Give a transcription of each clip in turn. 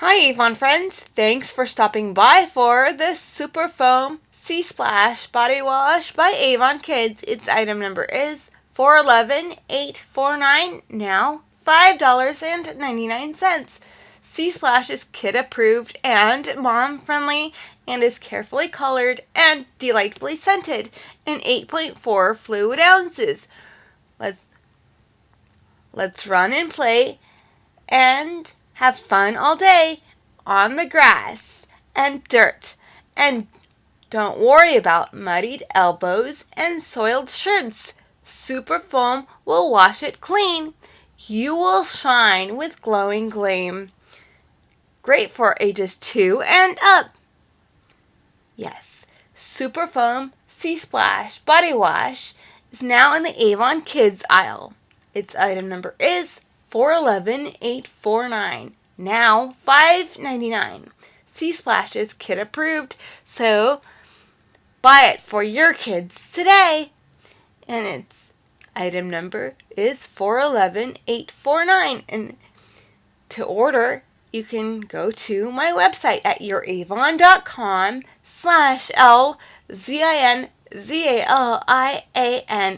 Hi Avon friends, thanks for stopping by for the Super Foam Sea Splash Body Wash by Avon Kids. Its item number is 411849, now $5.99. Sea Splash is kid approved and mom friendly and is carefully colored and delightfully scented in 8.4 fluid ounces. Let's run and play and have fun all day on the grass and dirt. And don't worry about muddied elbows and soiled shirts. Super Foam will wash it clean. You will shine with glowing gleam. Great for ages 2 and up. Yes, Super Foam Sea Splash Body Wash is now in the Avon Kids aisle. Its item number is 411849, now $5.99. Sea Splash is kid approved, so buy it for your kids today. And its item number is 411849. And to order, you can go to my website at youravon.com/LZINZALIAN.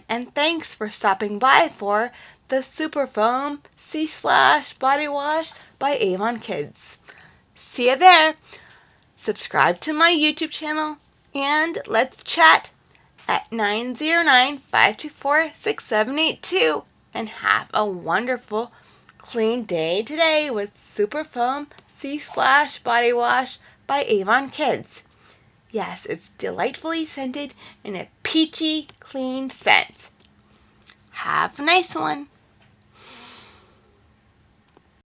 And thanks for stopping by for the Super Foam Sea Splash Body Wash by Avon Kids. See you there. Subscribe to my YouTube channel and let's chat at 909-524-6782 and have a wonderful clean day today with Super Foam Sea Splash Body Wash by Avon Kids. Yes, it's delightfully scented in a peachy, clean scent. Have a nice one.